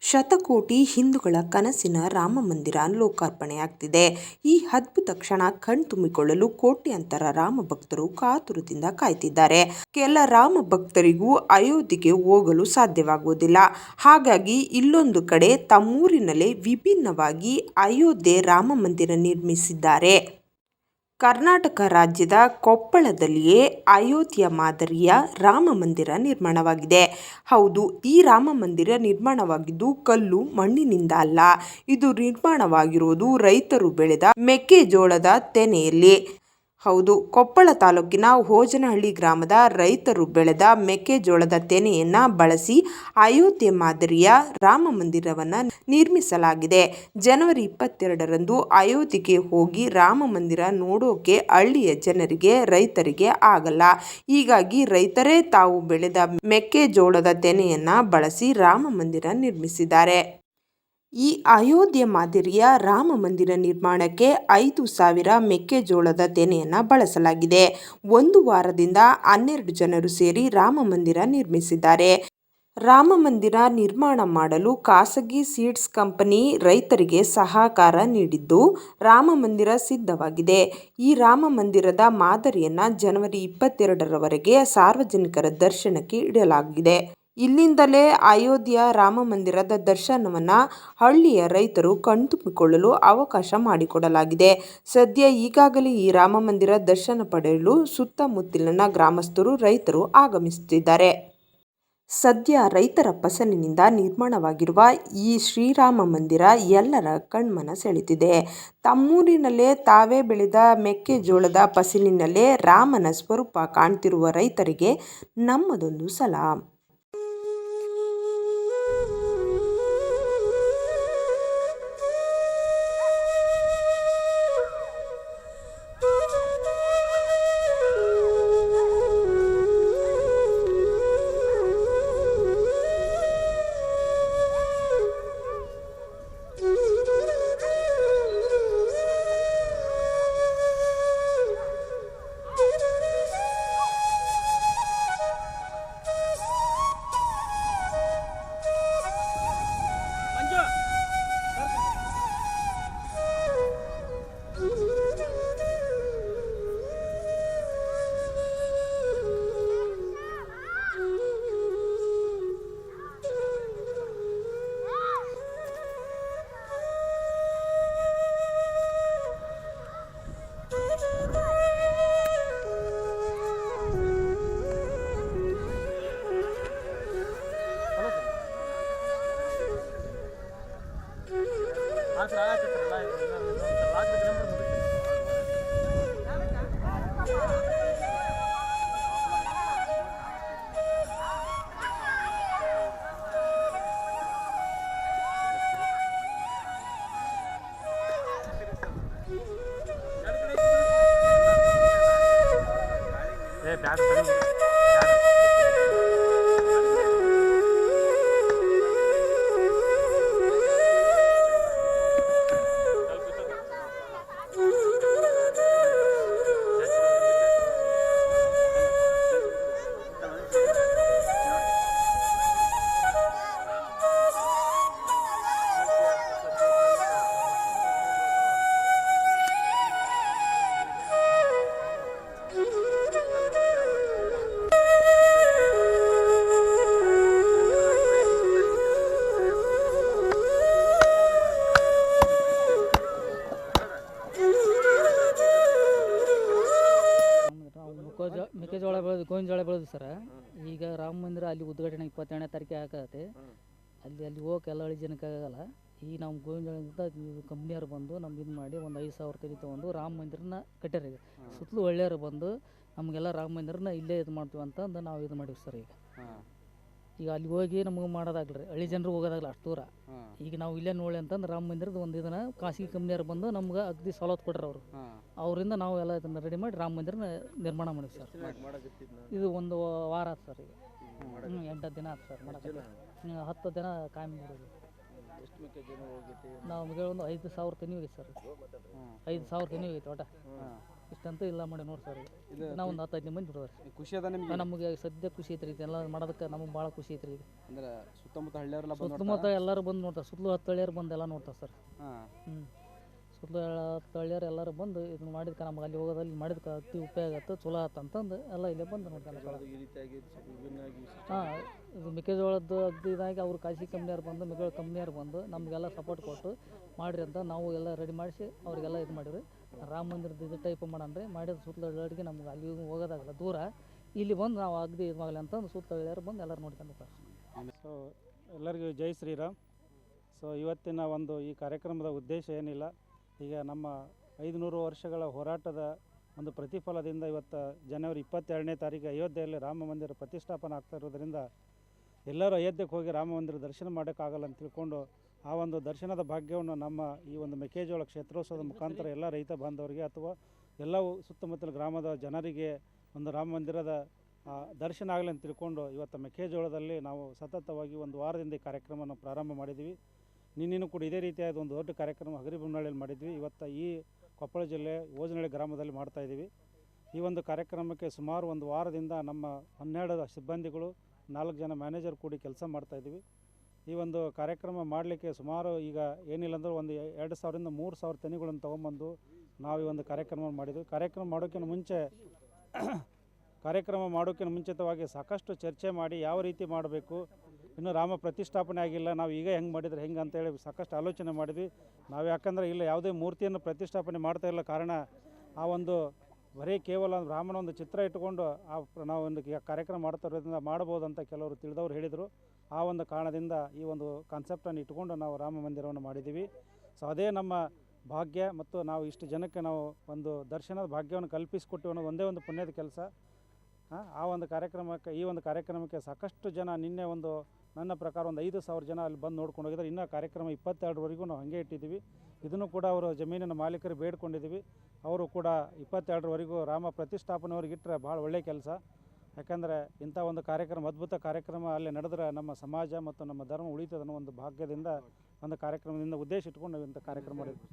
ಶತಕೋಟಿ ಹಿಂದೂಗಳ ಕನಸಿನ ರಾಮ ಮಂದಿರ ಲೋಕಾರ್ಪಣೆಯಾಗ್ತಿದೆ. ಈ ಅದ್ಭುತ ಕ್ಷಣ ಕಣ್ತುಂಬಿಕೊಳ್ಳಲು ಕೋಟ್ಯಾಂತರ ರಾಮ ಭಕ್ತರು ಕಾತುರದಿಂದ ಕಾಯ್ತಿದ್ದಾರೆ. ಕೆಲ ರಾಮ ಭಕ್ತರಿಗೂ ಅಯೋಧ್ಯೆಗೆ ಹೋಗಲು ಸಾಧ್ಯವಾಗುವುದಿಲ್ಲ. ಹಾಗಾಗಿ ಇಲ್ಲೊಂದು ಕಡೆ ತಮ್ಮೂರಿನಲ್ಲೇ ವಿಭಿನ್ನವಾಗಿ ಅಯೋಧ್ಯೆ ರಾಮ ಮಂದಿರ ನಿರ್ಮಿಸಿದ್ದಾರೆ. ಕರ್ನಾಟಕ ರಾಜ್ಯದ ಕೊಪ್ಪಳದಲ್ಲಿಯೇ ಅಯೋಧ್ಯೆ ಮಾದರಿಯ ರಾಮ ಮಂದಿರ ನಿರ್ಮಾಣವಾಗಿದೆ. ಹೌದು, ಈ ರಾಮ ಮಂದಿರ ನಿರ್ಮಾಣವಾಗಿದ್ದು ಕಲ್ಲು ಮಣ್ಣಿನಿಂದ ಅಲ್ಲ. ಇದು ನಿರ್ಮಾಣವಾಗಿರುವುದು ರೈತರು ಬೆಳೆದ ಮೆಕ್ಕೆಜೋಳದ ತೆನೆಯಲ್ಲಿ. ಹೌದು, ಕೊಪ್ಪಳ ತಾಲೂಕಿನ ಹೋಜನಹಳ್ಳಿ ಗ್ರಾಮದ ರೈತರು ಬೆಳೆದ ಮೆಕ್ಕೆಜೋಳದ ತೆನೆಯನ್ನ ಬಳಸಿ ಅಯೋಧ್ಯೆ ಮಾದರಿಯ ರಾಮ ಮಂದಿರವನ್ನ ನಿರ್ಮಿಸಲಾಗಿದೆ. ಜನವರಿ 22ರಂದು ಅಯೋಧ್ಯೆಗೆ ಹೋಗಿ ರಾಮ ಮಂದಿರ ನೋಡೋಕೆ ಹಳ್ಳಿಯ ಜನರಿಗೆ, ರೈತರಿಗೆ ಆಗಲ್ಲ. ಹೀಗಾಗಿ ರೈತರೇ ತಾವು ಬೆಳೆದ ಮೆಕ್ಕೆಜೋಳದ ತೆನೆಯನ್ನ ಬಳಸಿ ರಾಮ ಮಂದಿರ ನಿರ್ಮಿಸಿದ್ದಾರೆ. ಈ ಅಯೋಧ್ಯೆ ಮಾದರಿಯ ರಾಮ ಮಂದಿರ ನಿರ್ಮಾಣಕ್ಕೆ 5,000 ಮೆಕ್ಕೆಜೋಳದ ತೆನೆಯನ್ನು ಬಳಸಲಾಗಿದೆ. ಒಂದು ವಾರದಿಂದ 12 ಜನರು ಸೇರಿ ರಾಮ ಮಂದಿರ ನಿರ್ಮಿಸಿದ್ದಾರೆ. ರಾಮ ಮಂದಿರ ನಿರ್ಮಾಣ ಮಾಡಲು ಖಾಸಗಿ ಸೀಡ್ಸ್ ಕಂಪನಿ ರೈತರಿಗೆ ಸಹಕಾರ ನೀಡಿದ್ದು ರಾಮ ಮಂದಿರ ಸಿದ್ಧವಾಗಿದೆ. ಈ ರಾಮ ಮಂದಿರದ ಮಾದರಿಯನ್ನು ಜನವರಿ 22ರವರೆಗೆ ಸಾರ್ವಜನಿಕರ ದರ್ಶನಕ್ಕೆ ಇಡಲಾಗಿದೆ. ಇಲ್ಲಿಂದಲೇ ಅಯೋಧ್ಯೆಯ ರಾಮ ಮಂದಿರದ ದರ್ಶನವನ್ನು ಹಳ್ಳಿಯ ರೈತರು ಕಣ್ತುಂಬಿಕೊಳ್ಳಲು ಅವಕಾಶ ಮಾಡಿಕೊಡಲಾಗಿದೆ. ಸದ್ಯ ಈಗಾಗಲೇ ಈ ರಾಮ ಮಂದಿರ ದರ್ಶನ ಪಡೆಯಲು ಸುತ್ತಮುತ್ತಲಿನ ಗ್ರಾಮಸ್ಥರು, ರೈತರು ಆಗಮಿಸುತ್ತಿದ್ದಾರೆ. ಸದ್ಯ ರೈತರ ಫಸಲಿನಿಂದ ನಿರ್ಮಾಣವಾಗಿರುವ ಈ ಶ್ರೀರಾಮ ಮಂದಿರ ಎಲ್ಲರ ಕಣ್ಮನ ಸೆಳೆದಿದೆ. ತಮ್ಮೂರಿನಲ್ಲೇ ತಾವೇ ಬೆಳೆದ ಮೆಕ್ಕೆಜೋಳದ ಫಸಲಿನಲ್ಲೇ ರಾಮನ ಸ್ವರೂಪ ಕಾಣ್ತಿರುವ ರೈತರಿಗೆ ನಮ್ಮದೊಂದು ಸಲಾಂ. ಮೆಕ್ಕೆಜೋಳ ಬೆಳೆದು ಗೋವಿನ ಜೋಳ ಬೆಳೆದು ಸರ. ಈಗ ರಾಮ ಮಂದಿರ ಅಲ್ಲಿ ಉದ್ಘಾಟನೆ 22ನೇ ತಾರೀಕಿಗೆ ಆಗತ್ತೆ. ಅಲ್ಲಿ ಹೋಗಕ್ಕೆ ಎಲ್ಲ ಹಳ್ಳಿ ಜನಕ್ಕೆ ಆಗಲ್ಲ. ಈಗ ನಾವು ಗೋವಿನ ಜೋಳದಿಂದ ಕಂಪ್ನಿಯವ್ರು ಬಂದು ನಮ್ಗೆ ಇದು ಮಾಡಿ ಒಂದು 5,000 ತೆಗೆ ತೊಗೊಂಡು ರಾಮ ಮಂದಿರನ ಕಟ್ಟ್ಯಾರ. ಈಗ ಸುತ್ತಲೂ ಹಳ್ಳಿಯವರು ಬಂದು ನಮಗೆಲ್ಲ ರಾಮ ಮಂದಿರನ ಇಲ್ಲೇ ಇದು ಮಾಡ್ತೀವಿ ಅಂತಂದು ನಾವು ಇದು ಮಾಡಿವಿ ಸರ್. ಈಗ ಅಲ್ಲಿ ಹೋಗಿ ನಮಗೆ ಮಾಡೋದಾಗಲ್ಲ ರೀ, ಹಳ್ಳಿ ಜನರು ಹೋಗೋದಾಗಲ್ಲ ಅಷ್ಟು ದೂರ. ಈಗ ನಾವು ಇಲ್ಲೇ ನೋಡಿ ಅಂತಂದು ರಾಮ ಮಂದಿರದ ಒಂದು ಇದನ್ನು ಖಾಸಗಿ ಕಂಪ್ನಿಯವ್ರು ಬಂದು ನಮ್ಗೆ ಅಗದಿ ಸವಲತ್ತು ಕೊಟ್ರು ಅವರು. ಅವರಿಂದ ನಾವು ಎಲ್ಲ ಇದನ್ನು ರೆಡಿ ಮಾಡಿ ರಾಮ ಮಂದಿರನ ನಿರ್ಮಾಣ ಮಾಡಿವಿ ಸರ್. ಇದು ಒಂದು ವಾರ ಆಯ್ತು ಸರ್. ಈಗ 8 ದಿನ ಆಯ್ತು ಸರ್ ಮಾಡೋಕ್ಕೆ. 10 ದಿನ ಕಾಯಂ ಮಾಡೋದು. ನಮಗೆ ಒಂದು 5,000 ತೆನೆ ಹೋಗಿತ್ತು ಸರ್. 5,000 ತೆನೆ ಹೋಗಿತ್ತು ಒಟ್ಟು. ಇಷ್ಟಂತೂ ಇಲ್ಲ ಮಾಡಿ ನೋಡಿ ಸರ್ ಇದು ನಾವು ಒಂದು 10-15 ಮಂದಿ ಬಿಡೋರು ಖುಷಿ ಅದ ನಿಮ್ಗೆ? ನಮಗೆ ಸದ್ಯ ಖುಷಿ ಐತ್ರಿ ಇದೆಲ್ಲ ಮಾಡೋದಕ್ಕೆ ನಮಗೆ ಭಾಳ ಖುಷಿ ಐತ್ರಿ ಈಗ. ಅಂದ್ರೆ ಸುತ್ತಮುತ್ತ ಹಳ್ಳಿಯವರೆಲ್ಲ ಬಂದು ಸುತ್ತಮುತ್ತ ಎಲ್ಲರೂ ಬಂದು ನೋಡ್ತಾರೆ, ಸುತ್ತಲೂ 10 ಹಳ್ಳಿಯರು ಬಂದು ಎಲ್ಲ ನೋಡ್ತಾರೆ ಸರ್. ಹಾಂ ಸುತ್ತಲೂ 10 ಹಳ್ಳಿಯರು ಎಲ್ಲರೂ ಬಂದು ಇದನ್ನ ಮಾಡಿದ್ಕೆ ನಮ್ಗೆ ಅಲ್ಲಿ ಹೋಗೋದಲ್ಲಿ ಮಾಡಿದ್ಕೆ ಅತಿ ಉಪಯೋಗ ಆಯ್ತು, ಚಲೋ ಆಯ್ತು ಅಂತಂದು ಎಲ್ಲ ಇಲ್ಲೇ ಬಂದು ನೋಡ್ತಾರೆ. ಈ ರೀತಿಯಾಗಿ ವಿಭಿನ್ನವಾಗಿ ಹಾಂ, ಇದು ಮೆಕ್ಕೆಜೋಳದ್ದು ಅಗ್ದು ಇದಾಗಿ ಅವ್ರು ಕಾಶಿ ಕಂಪ್ನಿಯವ್ರು ಬಂದು ಮೆಕ್ಕೆಜೋಳ ಕಂಪ್ನಿಯವ್ರು ಬಂದು ನಮಗೆಲ್ಲ ಸಪೋರ್ಟ್ ಕೊಟ್ಟು ಮಾಡಿರಿ ಅಂತ ನಾವು ಎಲ್ಲ ರೆಡಿ ಮಾಡಿಸಿ ಅವ್ರಿಗೆಲ್ಲ ಇದು ಮಾಡಿರಿ. ರಾಮ ಮಂದಿರದ ಇದು ಟೈಪ್ ಮಾಡೋಣ ಮಾಡಿದ ಸುತ್ತಲ ಹಳ್ಳಿಗೆ ನಮ್ಗೆ ಅಲ್ಲಿ ಹೋಗೋದಾಗಲ್ಲ ದೂರ, ಇಲ್ಲಿ ಬಂದು ನಾವು ಅಗ್ದಿ ಇದು ಮಾಡಲಿ ಅಂತಂದು ಸುತ್ತಲ ಹಳ್ಳಿಯರು ಬಂದು ಎಲ್ಲರೂ ನೋಡ್ಕೊಂಡು ಹೋಗ್ತಾರೆ. ಸೊ ಎಲ್ಲರಿಗೂ ಜೈ ಶ್ರೀರಾಮ್. ಸೊ ಇವತ್ತಿನ ಒಂದು ಈ ಕಾರ್ಯಕ್ರಮದ ಉದ್ದೇಶ ಏನಿಲ್ಲ, ಈಗ ನಮ್ಮ 500 ವರ್ಷಗಳ ಹೋರಾಟದ ಒಂದು ಪ್ರತಿಫಲದಿಂದ ಇವತ್ತು ಜನವರಿ 22ನೇ ತಾರೀಕು ಅಯೋಧ್ಯೆಯಲ್ಲಿ ರಾಮ ಮಂದಿರ ಪ್ರತಿಷ್ಠಾಪನೆ ಆಗ್ತಾ ಇರೋದರಿಂದ ಎಲ್ಲರೂ ಅಯೋಧ್ಯೆಗೆ ಹೋಗಿ ರಾಮ ಮಂದಿರ ದರ್ಶನ ಮಾಡೋಕ್ಕಾಗಲ್ಲ ಅಂತ ತಿಳ್ಕೊಂಡು ಆ ಒಂದು ದರ್ಶನದ ಭಾಗ್ಯವನ್ನು ನಮ್ಮ ಈ ಒಂದು ಮೆಕ್ಕೆಜೋಳ ಕ್ಷೇತ್ರೋತ್ಸವದ ಮುಖಾಂತರ ಎಲ್ಲ ರೈತ ಬಾಂಧವರಿಗೆ ಅಥವಾ ಎಲ್ಲವೂ ಸುತ್ತಮುತ್ತಲ ಗ್ರಾಮದ ಜನರಿಗೆ ಒಂದು ರಾಮ ಮಂದಿರದ ದರ್ಶನ ಆಗಲಿ ಅಂತ ತಿಳ್ಕೊಂಡು ಇವತ್ತು ಮೆಕ್ಕೆಜೋಳದಲ್ಲಿ ನಾವು ಸತತವಾಗಿ ಒಂದು ವಾರದಿಂದ ಈ ಕಾರ್ಯಕ್ರಮವನ್ನು ಪ್ರಾರಂಭ ಮಾಡಿದ್ವಿ. ನಿನ್ನೆನೂ ಕೂಡ ಇದೇ ರೀತಿಯಾದ ಒಂದು ದೊಡ್ಡ ಕಾರ್ಯಕ್ರಮ ಹಗರಿಬೊಮ್ಮನಹಳ್ಳಿಯಲ್ಲಿ ಮಾಡಿದ್ವಿ. ಇವತ್ತು ಈ ಕೊಪ್ಪಳ ಜಿಲ್ಲೆ ಓಜನಹಳ್ಳಿ ಗ್ರಾಮದಲ್ಲಿ ಮಾಡ್ತಾಯಿದ್ದೀವಿ. ಈ ಒಂದು ಕಾರ್ಯಕ್ರಮಕ್ಕೆ ಸುಮಾರು ಒಂದು ವಾರದಿಂದ ನಮ್ಮ 12 ಸಿಬ್ಬಂದಿಗಳು 4 ಜನ ಮ್ಯಾನೇಜರ್ ಕೂಡಿ ಕೆಲಸ ಮಾಡ್ತಾಯಿದ್ದೀವಿ. ಈ ಒಂದು ಕಾರ್ಯಕ್ರಮ ಮಾಡಲಿಕ್ಕೆ ಸುಮಾರು ಈಗ ಏನಿಲ್ಲ ಅಂದ್ರೆ ಒಂದು 2,000ರಿಂದ 3,000 ತೆನೆಗಳನ್ನು ತೊಗೊಂಬಂದು ನಾವು ಈ ಒಂದು ಕಾರ್ಯಕ್ರಮ ಮಾಡಿದ್ವಿ. ಕಾರ್ಯಕ್ರಮ ಮಾಡೋಕ್ಕಿಂತ ಮುಂಚಿತವಾಗಿ ಸಾಕಷ್ಟು ಚರ್ಚೆ ಮಾಡಿ ಯಾವ ರೀತಿ ಮಾಡಬೇಕು, ಇನ್ನು ರಾಮ ಪ್ರತಿಷ್ಠಾಪನೆ ಆಗಿಲ್ಲ, ನಾವು ಈಗ ಹೆಂಗೆ ಮಾಡಿದರೆ ಹೆಂಗೆ ಅಂತೇಳಿ ಸಾಕಷ್ಟು ಆಲೋಚನೆ ಮಾಡಿದ್ವಿ. ನಾವು ಯಾಕಂದರೆ ಇಲ್ಲ ಯಾವುದೇ ಮೂರ್ತಿಯನ್ನು ಪ್ರತಿಷ್ಠಾಪನೆ ಮಾಡ್ತಾ ಇಲ್ಲ, ಕಾರಣ ಆ ಒಂದು ಬರೀ ಕೇವಲ ರಾಮನ ಒಂದು ಚಿತ್ರ ಇಟ್ಟುಕೊಂಡು ನಾವು ಒಂದು ಕಾರ್ಯಕ್ರಮ ಮಾಡ್ತಾ ಇರೋದ್ರಿಂದ ಮಾಡ್ಬೋದು ಅಂತ ಕೆಲವರು ತಿಳಿದವರು ಹೇಳಿದರು. ಆ ಒಂದು ಕಾರಣದಿಂದ ಈ ಒಂದು ಕಾನ್ಸೆಪ್ಟನ್ನು ಇಟ್ಕೊಂಡು ನಾವು ರಾಮ ಮಂದಿರವನ್ನು ಮಾಡಿದ್ದೀವಿ. ಸೊ ಅದೇ ನಮ್ಮ ಭಾಗ್ಯ ಮತ್ತು ನಾವು ಇಷ್ಟು ಜನಕ್ಕೆ ನಾವು ಒಂದು ದರ್ಶನದ ಭಾಗ್ಯವನ್ನು ಕಲ್ಪಿಸಿಕೊಟ್ಟು ಅನ್ನೋದು ಒಂದೇ ಒಂದು ಪುಣ್ಯದ ಕೆಲಸ. ಆ ಒಂದು ಈ ಒಂದು ಕಾರ್ಯಕ್ರಮಕ್ಕೆ ಸಾಕಷ್ಟು ಜನ ನಿನ್ನೆ ಒಂದು ನನ್ನ ಪ್ರಕಾರ ಒಂದು 5,000 ಜನ ಅಲ್ಲಿ ಬಂದು ನೋಡ್ಕೊಂಡು ಹೋಗಿದ್ದಾರೆ. ಇನ್ನೂ ಕಾರ್ಯಕ್ರಮ 22ರವರೆಗೂ ನಾವು ಹಾಗೆ ಇಟ್ಟಿದ್ದೀವಿ. ಇದನ್ನು ಕೂಡ ಅವರು ಜಮೀನಿನ ಮಾಲೀಕರು ಬೇಡ್ಕೊಂಡಿದ್ದೀವಿ. ಅವರು ಕೂಡ 22ರವರೆಗೂ ರಾಮ ಪ್ರತಿಷ್ಠಾಪನೆವರೆಗೆ ಇಟ್ಟರೆ ಭಾಳ ಒಳ್ಳೆಯ ಕೆಲಸ. ಯಾಕಂದರೆ ಇಂಥ ಒಂದು ಕಾರ್ಯಕ್ರಮ, ಅದ್ಭುತ ಕಾರ್ಯಕ್ರಮ ಅಲ್ಲಿ ನಡೆದ್ರೆ ನಮ್ಮ ಸಮಾಜ ಮತ್ತು ನಮ್ಮ ಧರ್ಮ ಉಳಿತದೆ ಅನ್ನೋ ಒಂದು ಭಾಗ್ಯದಿಂದ ಒಂದು ಕಾರ್ಯಕ್ರಮದಿಂದ ಉದ್ದೇಶ ಇಟ್ಕೊಂಡು ನಾವು ಇಂಥ ಕಾರ್ಯಕ್ರಮ ಮಾಡಿದ್ವಿ.